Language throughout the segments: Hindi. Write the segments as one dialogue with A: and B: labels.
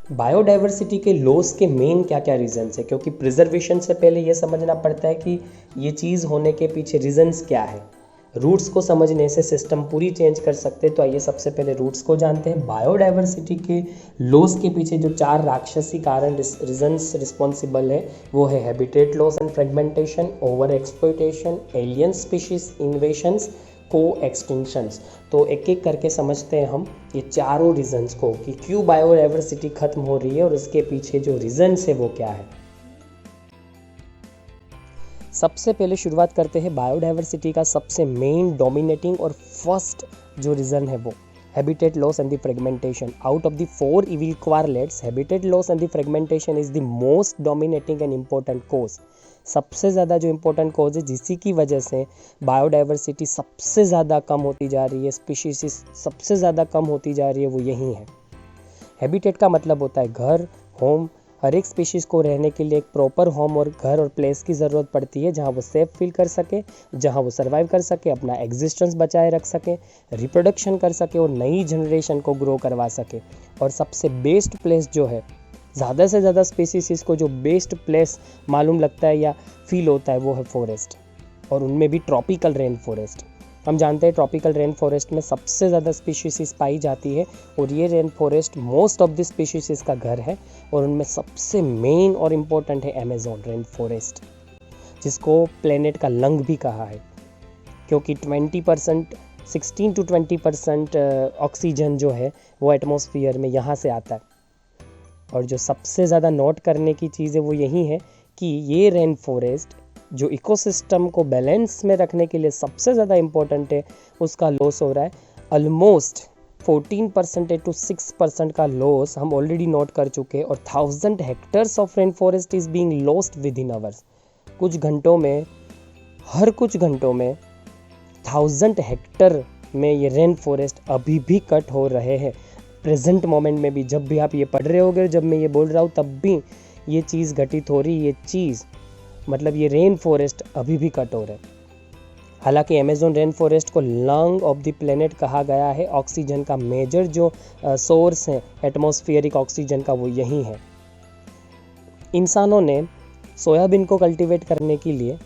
A: बायोडाइवर्सिटी के लॉस के मेन क्या क्या रीजंस है, क्योंकि प्रिजर्वेशन से पहले ये समझना पड़ता है कि ये चीज़ होने के पीछे रीजंस क्या है। रूट्स को समझने से सिस्टम पूरी चेंज कर सकते हैं। तो आइए सबसे पहले रूट्स को जानते हैं। बायोडाइवर्सिटी के लॉस के पीछे जो 4 राक्षसी कारण रीजंस रिस्पॉन्सिबल है वो है habitat loss and fragmentation, over exploitation, alien species invasions, coextinctions. तो एक एक करके समझते हैं हम ये चारों रीजंस को कि क्यों बायोडाइवर्सिटी खत्म हो रही है और इसके पीछे जो रीजंस है वो क्या है। सबसे पहले शुरुआत करते हैं बायोडाइवर्सिटी का सबसे मेन डोमिनेटिंग और फर्स्ट जो रीज़न है वो habitat loss and the fragmentation. Out of the 4 evil quartets, habitat loss and the fragmentation is the most dominating and important cause. सबसे ज़्यादा जो इम्पोर्टेंट कोज है जिसी की वजह से बायोडाइवर्सिटी सबसे ज़्यादा कम होती जा रही है, स्पीशीज सबसे ज़्यादा कम होती जा रही है, वो यही है। हैबिटेट का मतलब होता है घर, होम। हर एक स्पीशीज़ को रहने के लिए एक प्रॉपर होम और घर और प्लेस की ज़रूरत पड़ती है जहाँ वो सेफ फील कर सके, जहाँ वो सर्वाइव कर सके, अपना एग्जिस्टेंस बचाए रख सके, रिप्रोडक्शन कर सके और नई जनरेशन को ग्रो करवा सके। और सबसे बेस्ट प्लेस जो है, ज़्यादा से ज़्यादा स्पीसीज को जो बेस्ट प्लेस मालूम लगता है या फील होता है वो है फॉरेस्ट, और उनमें भी ट्रॉपिकल रेन फॉरेस्ट। हम जानते हैं ट्रॉपिकल रेन फॉरेस्ट में सबसे ज़्यादा स्पीशीज़ पाई जाती है और ये rain forest most of the species का घर है। और उनमें सबसे मेन और इम्पोर्टेंट है अमेज़न रेन फॉरेस्ट, जिसको प्लेनेट का लंग भी कहा है, क्योंकि 20% 16 to 20% ऑक्सीजन जो है वो एटमॉस्फेयर में यहाँ से आता है। और जो सबसे ज़्यादा नोट करने की चीज़ है वो यही है कि ये रेन फॉरेस्ट जो इकोसिस्टम को बैलेंस में रखने के लिए सबसे ज़्यादा इम्पोर्टेंट है, उसका लॉस हो रहा है। ऑलमोस्ट 14% to 6% का लॉस हम ऑलरेडी नोट कर चुके हैं। और 1000 hectares of rain forest is being lost with in hours. कुछ घंटों में, हर कुछ घंटों में 1000 हेक्टर में ये रेन फॉरेस्ट अभी भी कट हो रहे हैं। प्रेजेंट मोमेंट में भी, जब भी आप ये पढ़ रहे होगे, जब मैं ये बोल रहा हूँ, तब भी ये चीज़ घटित हो रही। ये चीज़ मतलब ये रेन फॉरेस्ट अभी भी कट हो रहे हैं। हालांकि अमेज़न रेन फॉरेस्ट को लंग ऑफ द प्लेनेट कहा गया है। ऑक्सीजन का मेजर जो सोर्स है एटमॉस्फेरिक ऑक्सीजन का वो यही है। इंसानों ने सोयाबीन को कल्टीवेट करने के लिए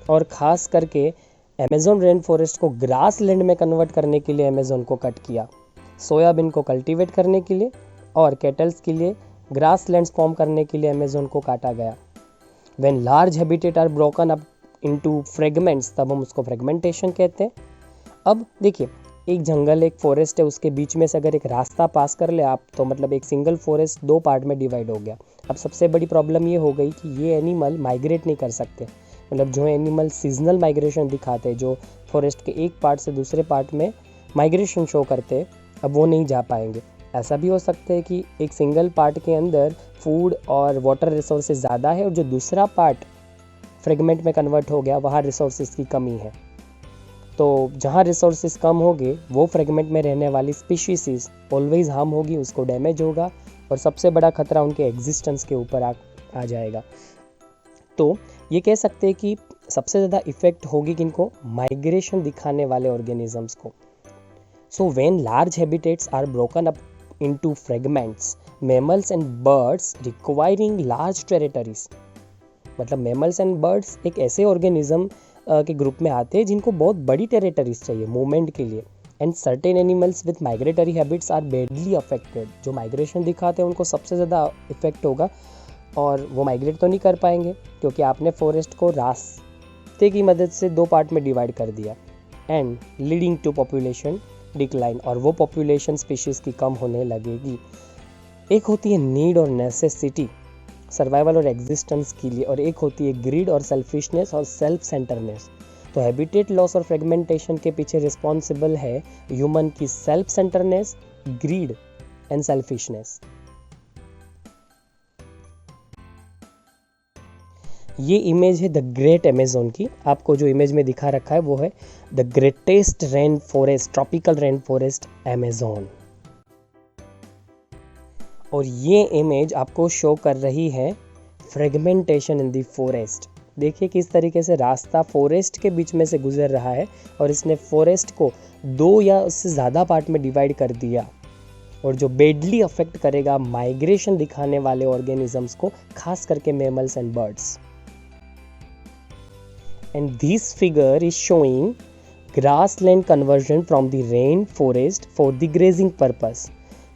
A: और ख़ास करके अमेज़न रेन फॉरेस्ट को ग्रास लैंड में कन्वर्ट करने के लिए अमेज़न को कट किया। सोयाबीन को कल्टीवेट करने के लिए और कैटल्स के लिए ग्रास लैंड्स फॉर्म करने के लिए अमेज़न को काटा गया। When large habitat are broken up into fragments, तब हम उसको फ्रेगमेंटेशन कहते हैं। अब देखिए, एक जंगल, एक फॉरेस्ट है, उसके बीच में से अगर एक रास्ता पास कर ले आप, तो मतलब एक सिंगल फॉरेस्ट 2 पार्ट में डिवाइड हो गया। अब सबसे बड़ी प्रॉब्लम ये हो गई कि ये एनिमल माइग्रेट नहीं कर सकते। मतलब जो एनिमल सीजनल माइग्रेशन दिखाते, जो फॉरेस्ट के एक पार्ट से दूसरे पार्ट में माइग्रेशन शो करते, अब वो नहीं जा पाएंगे। ऐसा भी हो सकता है कि एक सिंगल पार्ट के अंदर फूड और वाटर रिसोर्सेज ज़्यादा है और जो दूसरा पार्ट फ्रेगमेंट में कन्वर्ट हो गया, वहाँ रिसोर्सेज की कमी है। तो जहाँ रिसोर्सेज कम होंगे, वो फ्रेगमेंट में रहने वाली स्पीशीज़ ऑलवेज हार्म होगी, उसको डैमेज होगा और सबसे बड़ा खतरा उनके एग्जिस्टेंस के ऊपर आ जाएगा। तो ये कह सकते हैं कि सबसे ज़्यादा इफ़ेक्ट होगी किनको? माइग्रेशन दिखाने वाले ऑर्गेनिजम्स को। So when large habitats are broken up into fragments, mammals and birds requiring large territories, मतलब mammals and birds एक ऐसे ऑर्गेनिज्म के ग्रुप में आते हैं जिनको बहुत बड़ी टेरिटरीज चाहिए मूवमेंट के लिए। And certain animals with migratory habits are badly affected. जो माइग्रेशन दिखाते हैं उनको सबसे ज़्यादा इफेक्ट होगा और वो माइग्रेट तो नहीं कर पाएंगे, क्योंकि आपने फॉरेस्ट को रास्ते की मदद से 2 पार्ट में डिवाइड कर दिया। And leading to population decline, और वो पॉपुलेशन स्पीशीज़ की कम होने लगेगी। एक होती है नीड और नेसेसिटी, सर्वाइवल और एग्जिस्टेंस के लिए, और एक होती है ग्रीड और सेल्फिशनेस और सेल्फ सेंटरनेस। तो हैबिटेट लॉस और फ्रेगमेंटेशन के पीछे रिस्पॉन्सिबल है ह्यूमन की सेल्फ सेंटरनेस, ग्रीड एंड सेल्फिशनेस। ये इमेज है द ग्रेट अमेज़न की। आपको जो इमेज में दिखा रखा है वो है the greatest rain forest, tropical rain forest Amazon. और ये इमेज आपको शो कर रही है फ्रेगमेंटेशन इन द फॉरेस्ट। देखिए किस तरीके से रास्ता फॉरेस्ट के बीच में से गुजर रहा है और इसने फॉरेस्ट को 2 या उससे ज़्यादा पार्ट में डिवाइड कर दिया। और जो बेडली अफेक्ट करेगा माइग्रेशन दिखाने वाले ऑर्गेनिजम्स को, खास करके mammals and birds. And this figure is showing grassland conversion from the rain forest for the grazing purpose.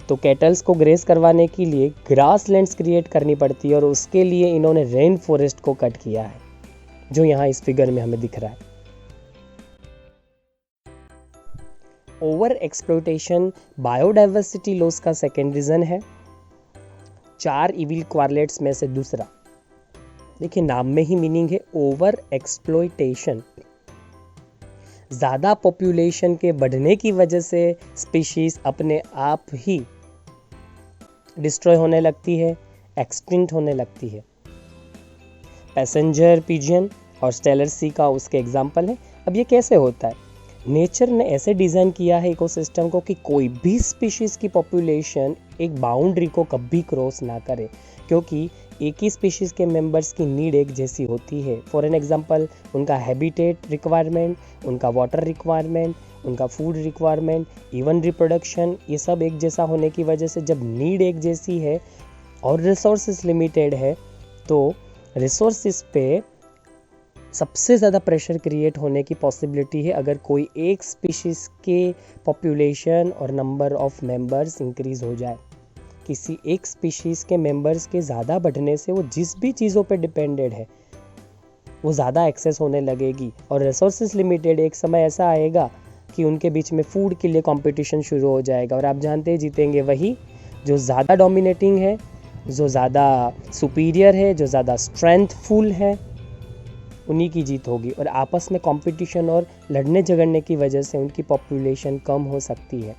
A: तो कैटल्स को ग्रेस करवाने के लिए ग्रास लैंड्स क्रिएट करनी पड़ती है और उसके लिए इन्होंने रेन फॉरेस्ट को कट किया है, जो यहाँ इस फिगर में हमें दिख रहा है। ओवर एक्सप्लॉयटेशन बायोडाइवर्सिटी लॉस का सेकेंड रीजन है। 4 इविल क्वारलेट्स में से दूसरा। देखिए नाम में ही मीनिंग है ओवर एक्सप्लॉयटेशन। ज़्यादा पॉपुलेशन के बढ़ने की वजह से स्पीशीज अपने आप ही डिस्ट्रॉय होने लगती है, एक्सटिंक्ट होने लगती है। पैसेंजर पिजन और स्टेलर सी का उसके एग्जाम्पल है। अब ये कैसे होता है? नेचर ने ऐसे डिज़ाइन किया है इकोसिस्टम को कि कोई भी स्पीशीज़ की पॉपुलेशन एक बाउंड्री को कभी क्रॉस ना करे, क्योंकि एक ही स्पीशीज़ के मेंबर्स की नीड एक जैसी होती है। फॉर एन एग्जांपल, उनका हैबिटेट रिक्वायरमेंट, उनका वाटर रिक्वायरमेंट, उनका फूड रिक्वायरमेंट, इवन रिप्रोडक्शन, ये सब एक जैसा होने की वजह से जब नीड एक जैसी है और रिसोर्सेज लिमिटेड है, तो रिसोर्सेज पे सबसे ज़्यादा प्रेशर क्रिएट होने की पॉसिबिलिटी है अगर कोई एक स्पीशीज़ के पॉपुलेशन और नंबर ऑफ मेंबर्स इंक्रीज़ हो जाए। किसी एक स्पीशीज़ के मेंबर्स के ज़्यादा बढ़ने से वो जिस भी चीज़ों पे डिपेंडेड है वो ज़्यादा एक्सेस होने लगेगी और रिसोर्सेज लिमिटेड। एक समय ऐसा आएगा कि उनके बीच में फूड के लिए कंपटीशन शुरू हो जाएगा और आप जानते हैं जीतेंगे वही जो ज़्यादा डोमिनेटिंग है, जो ज़्यादा सुपीरियर है, जो ज़्यादा स्ट्रेंथफुल है, उन्हीं की जीत होगी। और आपस में कंपटीशन और लड़ने झगड़ने की वजह से उनकी पॉपुलेशन कम हो सकती है।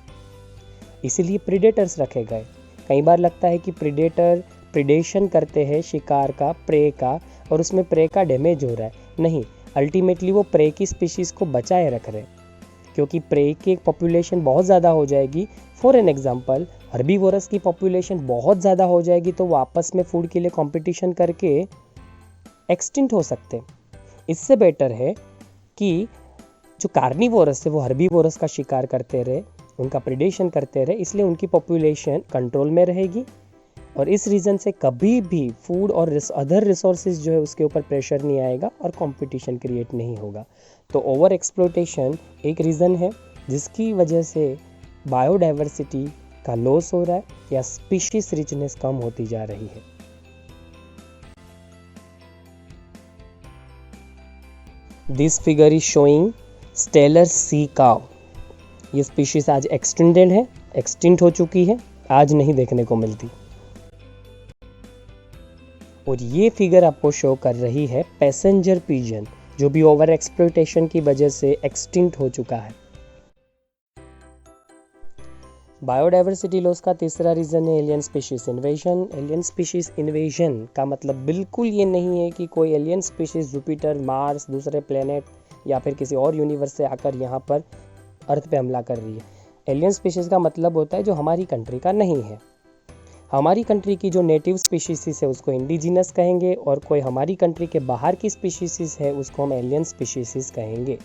A: इसीलिए प्रीडेटर्स रखे गए। कई बार लगता है कि प्रीडेटर प्रीडेशन करते हैं शिकार का, प्रे का, और उसमें प्रे का डैमेज हो रहा है। नहीं, अल्टीमेटली वो प्रे की स्पीशीज़ को बचाए रख रहे हैं, क्योंकि प्रे की पॉपुलेशन बहुत ज़्यादा हो जाएगी। फॉर एन एग्जांपल, हर्बीवोरस की पॉपुलेशन बहुत ज़्यादा हो जाएगी तो वो आपस में फूड के लिए कंपटीशन करके एक्सटिंक्ट हो सकते हैं। इससे बेटर है कि जो कार्निवोरस है वो हर्बीवोरस का शिकार करते रहे, उनका प्रीडेशन करते रहे, इसलिए उनकी पॉपुलेशन कंट्रोल में रहेगी और इस रीज़न से कभी भी फूड और अदर रिसोर्सेज जो है उसके ऊपर प्रेशर नहीं आएगा और कंपटीशन क्रिएट नहीं होगा। तो ओवर एक्सप्लॉयटेशन एक रीज़न है जिसकी वजह से बायोडाइवर्सिटी का लॉस हो रहा है या स्पीशीज रिचनेस कम होती जा रही है। This figure is showing Steller sea cow. ये स्पीशीज आज एक्सटिंक्ट है, एक्सटिंक्ट हो चुकी है, आज नहीं देखने को मिलती। और ये फिगर आपको शो कर रही है पैसेंजर पिजन, जो भी ओवर एक्सप्लॉयटेशन की वजह से एक्सटिंक्ट हो चुका है। बायोडाइवर्सिटी लॉस का तीसरा रीज़न है alien species invasion. Alien species invasion का मतलब बिल्कुल ये नहीं है कि कोई एलियन स्पीशीज जुपिटर, मार्स, दूसरे प्लेनेट या फिर किसी और यूनिवर्स से आकर यहाँ पर अर्थ पे हमला कर रही है। एलियन स्पीशीज़ का मतलब होता है जो हमारी कंट्री का नहीं है। हमारी कंट्री की जो नेटिव स्पीशीज़ है उसको इंडिजिनस कहेंगे और कोई हमारी कंट्री के बाहर की स्पीशीज़ है उसको हम एलियन स्पीशीज़ कहेंगे।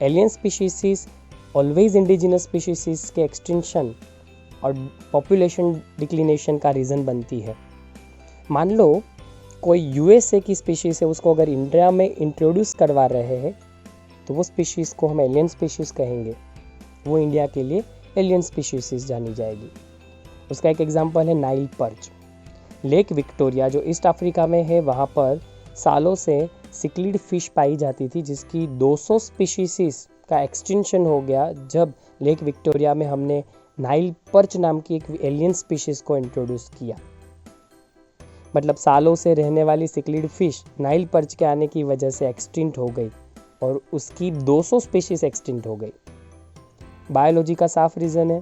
A: Alien species always indigenous species के एक्सटिंक्शन और पॉपुलेशन डिक्लिनेशन का रीज़न बनती है। मान लो कोई यूएसए की स्पीशीज़ है, उसको अगर इंडिया में इंट्रोड्यूस करवा रहे हैं तो वो स्पीशीज़ को हम एलियन स्पीशीज़ कहेंगे, वो इंडिया के लिए एलियन स्पीशीज़ जानी जाएगी। उसका एक एग्जांपल है नाइल पर्च। लेक विक्टोरिया जो ईस्ट अफ्रीका में है, वहाँ पर सालों से सिक्लिड फिश पाई जाती थी जिसकी 200 स्पीशीज़ का एक्सटिंक्शन हो गया जब लेक विक्टोरिया में हमने नाइल पर्च नाम की एक एलियन स्पीशीज़ को इंट्रोड्यूस किया। मतलब सालों से रहने वाली सिक्लिड फिश नाइल पर्च के आने की वजह से एक्सटिंक्ट हो गई और उसकी 200 स्पीशीज़ एक्सटिंक्ट हो गई। बायोलॉजी का साफ रीज़न है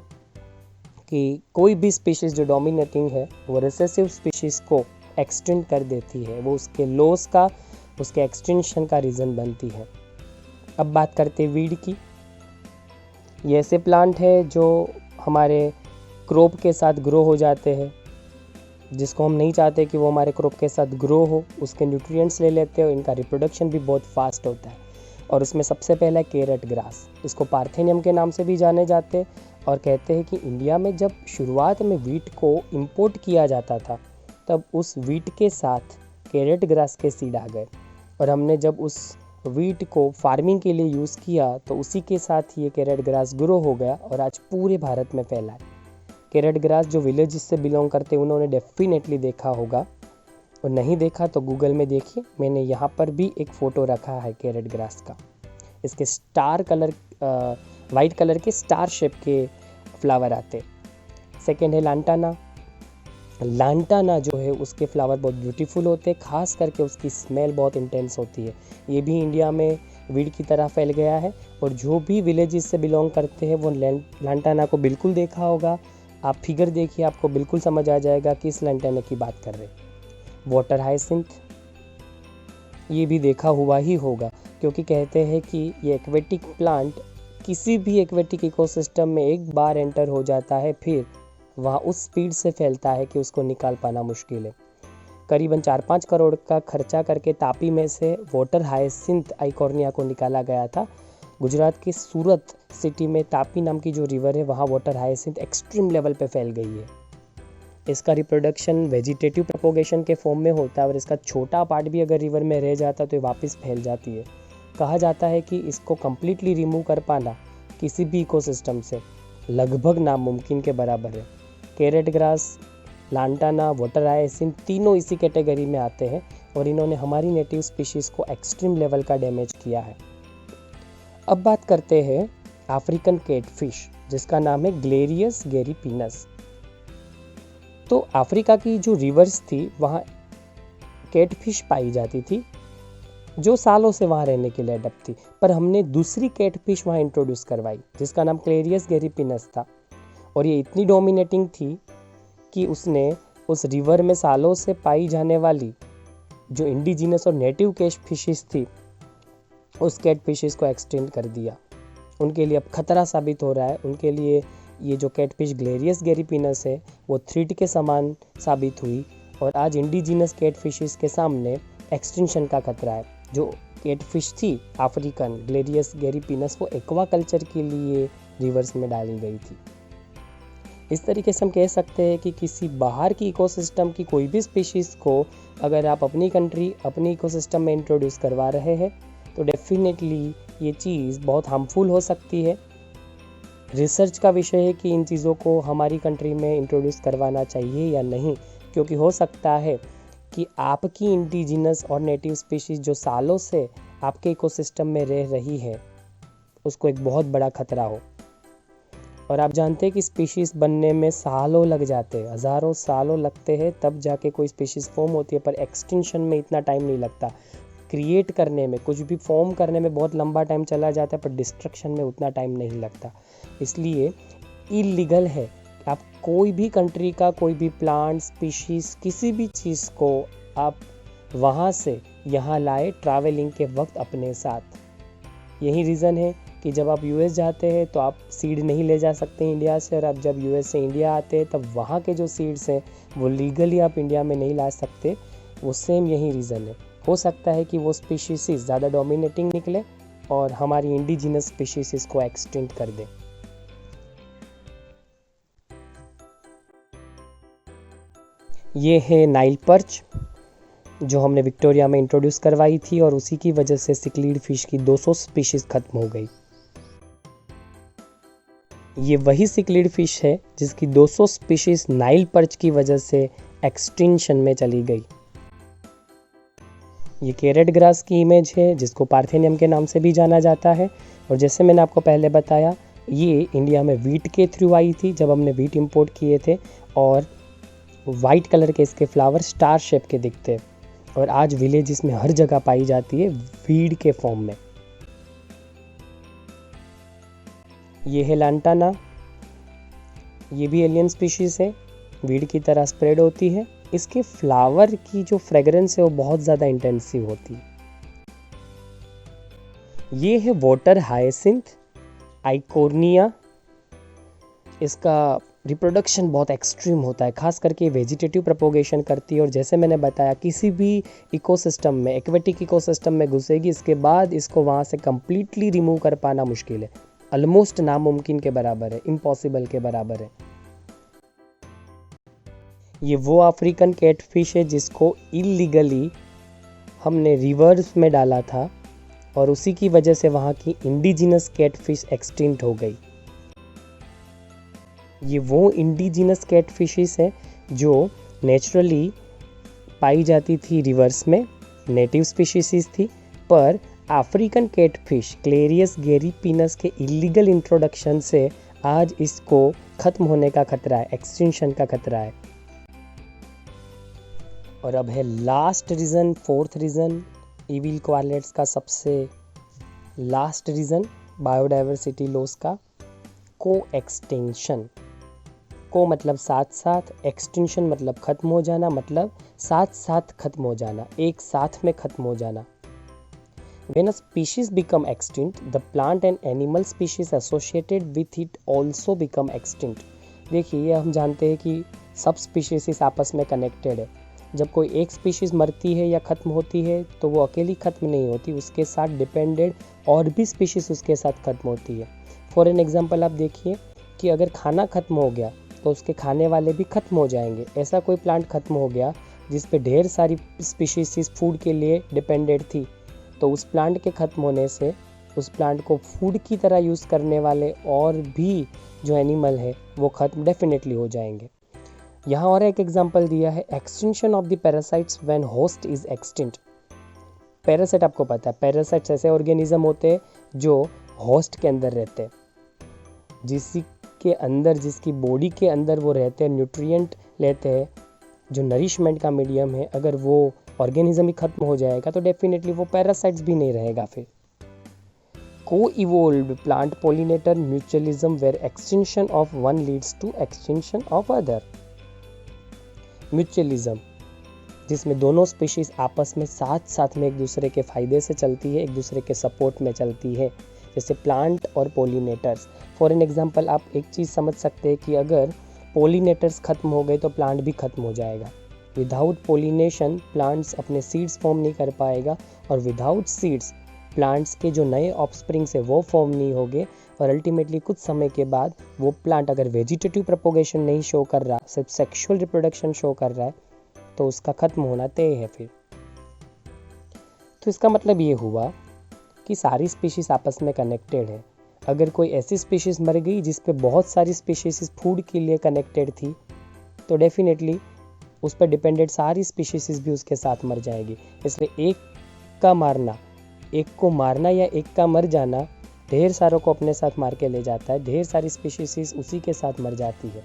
A: कि कोई भी स्पीशीज़ जो डोमिनेटिंग है वो रिसेसिव स्पीशीज़ को एक्सटिंक्ट कर देती है, वो उसके लॉस का, उसके एक्सटिंक्शन का रीज़न बनती है। अब बात करते हैं वीड की। ये ऐसे प्लांट है जो हमारे क्रॉप के साथ ग्रो हो जाते हैं, जिसको हम नहीं चाहते कि वो हमारे क्रॉप के साथ ग्रो हो, उसके न्यूट्रिएंट्स ले लेते हैं और इनका रिप्रोडक्शन भी बहुत फास्ट होता है। और उसमें सबसे पहला है कैरेट ग्रास। इसको पार्थेनियम के नाम से भी जाने जाते हैं और कहते हैं कि इंडिया में जब शुरुआत में वीट को इंपोर्ट किया जाता था तब उस वीट के साथ कैरेट ग्रास के सीड आ गए और हमने जब उस वीट को फार्मिंग के लिए यूज़ किया तो उसी के साथ ये कैरेट ग्रास ग्रो हो गया और आज पूरे भारत में फैला है। कैरेट ग्रास जो विलेज से बिलोंग करते हैं उन्होंने डेफिनेटली देखा होगा और नहीं देखा तो गूगल में देखिए, मैंने यहाँ पर भी एक फ़ोटो रखा है कैरेट ग्रास का। इसके स्टार कलर वाइट कलर के स्टार शेप के फ्लावर आते। सेकेंड है लांटाना। लांटाना जो है उसके फ्लावर बहुत ब्यूटीफुल होते हैं, खास करके उसकी स्मेल बहुत इंटेंस होती है। ये भी इंडिया में वीड की तरह फैल गया है और जो भी विलेजेस से बिलोंग करते हैं वो लांटाना को बिल्कुल देखा होगा। आप फिगर देखिए, आपको बिल्कुल समझ आ जाएगा कि इस लांटाना की बात कर रहे हैं। वाटर हाइसिंथ, ये भी देखा हुआ ही होगा क्योंकि कहते हैं कि ये एक्वेटिक प्लांट किसी भी एक्वेटिक इकोसिस्टम में एक बार एंटर हो जाता है फिर वहाँ उस स्पीड से फैलता है कि उसको निकाल पाना मुश्किल है। करीबन 4-5 करोड़ का खर्चा करके तापी में से वाटर हाइसिंथ आइकोर्निया को निकाला गया था। गुजरात के सूरत सिटी में तापी नाम की जो रिवर है वहाँ वाटर हाइसिंथ एक्सट्रीम लेवल पे फैल गई है। इसका रिप्रोडक्शन वेजिटेटिव प्रोपोगेशन के फॉर्म में होता है और इसका छोटा पार्ट भी अगर रिवर में रह जाता तो ये वापस फैल जाती है। कहा जाता है कि इसको कम्प्लीटली रिमूव कर पाना किसी भी इकोसिस्टम से लगभग नामुमकिन के बराबर है। कैरेट ग्रास, लांटाना, वाटर हाइसिंथ तीनों इसी कैटेगरी में आते हैं और इन्होंने हमारी नेटिव स्पीशीज़ को एक्सट्रीम लेवल का डैमेज किया है। अब बात करते हैं अफ्रीकन कैटफिश जिसका नाम है ग्लेरियस गैरीपिनस। तो अफ्रीका की जो रिवर्स थी वहाँ कैटफिश पाई जाती थी जो सालों से वहाँ रहने के लिए अडप्ट थी, पर हमने दूसरी कैटफिश वहाँ इंट्रोड्यूस करवाई जिसका नाम क्लेरियस गैरीपिनस था और ये इतनी डोमिनेटिंग थी कि उसने उस रिवर में सालों से पाई जाने वाली जो इंडिजिनस और नेटिव कैट फिशेस थी उस कैट फिशेस को एक्सटेंड कर दिया। उनके लिए अब खतरा साबित हो रहा है। उनके लिए ये जो कैटफिश ग्लेरियस गैरीपिनस है वो थ्रेट के समान साबित हुई और आज इंडिजिनस कैट फिशेस के सामने एक्सटिंक्शन का खतरा है। जो कैटफिश थी अफ्रीकन ग्लेरियस गैरीपिनस वो एक्वा कल्चर के लिए रिवर्स में डाली गई थी। इस तरीके से हम कह सकते हैं कि किसी बाहर की इकोसिस्टम की कोई भी स्पीशीज़ को अगर आप अपनी कंट्री अपनी इकोसिस्टम में इंट्रोड्यूस करवा रहे हैं तो डेफिनेटली ये चीज़ बहुत हार्मफुल हो सकती है। रिसर्च का विषय है कि इन चीज़ों को हमारी कंट्री में इंट्रोड्यूस करवाना चाहिए या नहीं, क्योंकि हो सकता है कि आपकी इंडिजिनस और नेटिव स्पीशीज़ जो सालों से आपके इकोसिस्टम में रह रही है उसको एक बहुत बड़ा खतरा हो। और आप जानते हैं कि स्पीशीज़ बनने में सालों लग जाते हैं, हज़ारों सालों लगते हैं तब जाके कोई स्पीशीज़ फॉर्म होती है, पर एक्सटिंक्शन में इतना टाइम नहीं लगता। क्रिएट करने में, कुछ भी फॉर्म करने में बहुत लंबा टाइम चला जाता है पर डिस्ट्रक्शन में उतना टाइम नहीं लगता। इसलिए इलीगल है आप कोई भी कंट्री का कोई भी प्लांट स्पीशीज़ किसी भी चीज़ को आप वहाँ से यहाँ लाए ट्रैवलिंग के वक्त अपने साथ। यही रीज़न है कि जब आप यूएस जाते हैं तो आप सीड नहीं ले जा सकते इंडिया से, और आप जब यूएस से इंडिया आते हैं तब वहाँ के जो सीड्स हैं वो लीगली आप इंडिया में नहीं ला सकते। वो सेम यही रीज़न है। हो सकता है कि वो स्पीशीज़ ज़्यादा डोमिनेटिंग निकले और हमारी इंडिजिनस स्पीशीज़ को एक्सटेंड कर दे। ये है नाइल पर्च जो हमने विक्टोरिया में इंट्रोड्यूस करवाई थी और उसी की वजह से सिक्लीड फिश की 200 स्पीशीज़ खत्म हो गई। ये वही सिक्लीड फिश है जिसकी 200 स्पीशीज़ नाइल पर्च की वजह से एक्सटिंक्शन में चली गई। ये कैरेट ग्रास की इमेज है जिसको पार्थेनियम के नाम से भी जाना जाता है। और जैसे मैंने आपको पहले बताया ये इंडिया में वीट के थ्रू आई थी जब हमने वीट इंपोर्ट किए थे, और वाइट कलर के इसके फ्लावर स्टार शेप के दिखते हैं और आज विलेजेस में हर जगह पाई जाती है वीड के फॉर्म में। ये है लांटाना, ये भी एलियन स्पीशीज़ है, वीड की तरह स्प्रेड होती है। इसके फ्लावर की जो फ्रेगरेंस है वो बहुत ज़्यादा इंटेंसिव होती है। ये है वाटर हाइसिंथ आइकोर्निया। इसका रिप्रोडक्शन बहुत एक्सट्रीम होता है, खास करके वेजिटेटिव प्रोपोगेशन करती है। और जैसे मैंने बताया, किसी भी इकोसिस्टम में, एक्वेटिक इकोसिस्टम में घुसेगी, इसके बाद इसको वहाँ से कम्प्लीटली रिमूव कर पाना मुश्किल है, ऑलमोस्ट नामुमकिन के बराबर है, इम्पॉसिबल के बराबर है। ये वो अफ्रीकन कैटफिश है जिसको इलीगली हमने रिवर्स में डाला था और उसी की वजह से वहाँ की इंडिजिनस कैटफिश एक्सटिंक्ट हो गई। ये वो इंडिजिनस कैटफिशेस हैं जो नेचुरली पाई जाती थी रिवर्स में, नेटिव स्पीशीज थी, पर अफ्रीकन कैटफिश क्लेरियस गैरीपिनस के इलीगल इंट्रोडक्शन से आज इसको ख़त्म होने का खतरा है, एक्सटिंक्शन का खतरा है। और अब है last reason, fourth reason, evil quartets का सबसे लास्ट रीज़न बायोडाइवर्सिटी लॉस का, को एक्सटिंक्शन। को मतलब साथ साथ, एक्सटिंक्शन मतलब ख़त्म हो जाना, मतलब साथ साथ ख़त्म हो जाना, एक साथ में ख़त्म हो जाना। When a species become extinct, the plant and animal species associated with it also become extinct. देखिए, ये हम जानते हैं कि सब स्पीशीज आपस में कनेक्टेड है। जब कोई एक स्पीशीज़ मरती है या ख़त्म होती है तो वो अकेली ख़त्म नहीं होती, उसके साथ डिपेंडेड और भी स्पीशीज़ उसके साथ ख़त्म होती है। फॉर एन एग्जांपल आप देखिए कि अगर खाना ख़त्म हो गया तो उसके खाने वाले भी ख़त्म हो जाएंगे। ऐसा कोई प्लांट ख़त्म हो गया जिस पे ढेर सारी स्पीशीज़ फूड के लिए डिपेंडेड थी, तो उस प्लांट के ख़त्म होने से उस प्लांट को फूड की तरह यूज़ करने वाले और भी जो एनिमल है वो ख़त्म डेफिनेटली हो जाएंगे। यहाँ और एक एग्जांपल दिया है, extinction of the parasites when host is extinct. Parasite आपको पता है, पैरासाइट्स ऐसे ऑर्गेनिज्म होते हैं जो होस्ट के अंदर रहते हैं, जिसके अंदर, जिसकी बॉडी के अंदर वो रहते हैं, न्यूट्रिएंट लेते हैं, जो नरिशमेंट का मीडियम है। अगर वो ऑर्गेनिज्म ही खत्म हो जाएगा तो डेफिनेटली वो पैरासाइट्स भी नहीं रहेगा। फिर को evolve plant pollinator mutualism where extinction of one leads to extinction of other. Mutualism जिसमें दोनों स्पीशीज आपस में साथ साथ में एक दूसरे के फ़ायदे से चलती है, एक दूसरे के सपोर्ट में चलती है, जैसे प्लांट और पोलिनेटर्स। फॉर एन एग्जांपल आप एक चीज़ समझ सकते हैं कि अगर पोलिनेटर्स ख़त्म हो गए तो प्लांट भी ख़त्म हो जाएगा। विदाउट पोलिनेशन प्लांट्स अपने सीड्स फॉर्म नहीं कर पाएगा, और विदाउट सीड्स प्लांट्स के जो नए ऑफस्प्रिंग्स है वो फॉर्म नहीं होंगे, और अल्टीमेटली कुछ समय के बाद वो प्लांट अगर वेजिटेटिव प्रोपोगेशन नहीं शो कर रहा, सिर्फ सेक्सुअल रिप्रोडक्शन शो कर रहा है, तो उसका ख़त्म होना तय है फिर। तो इसका मतलब ये हुआ कि सारी स्पीशीज़ आपस में कनेक्टेड है। अगर कोई ऐसी स्पीशीज़ मर गई जिस पे बहुत सारी स्पीशीज़ फूड के लिए कनेक्टेड थी, तो डेफिनेटली उस पर डिपेंडेड सारी स्पीशीज़ भी उसके साथ मर जाएगी। इसलिए एक का मारना, एक को मारना या एक का मर जाना ढेर सारों को अपने साथ मार के ले जाता है, ढेर सारी स्पीशीज़ उसी के साथ मर जाती है।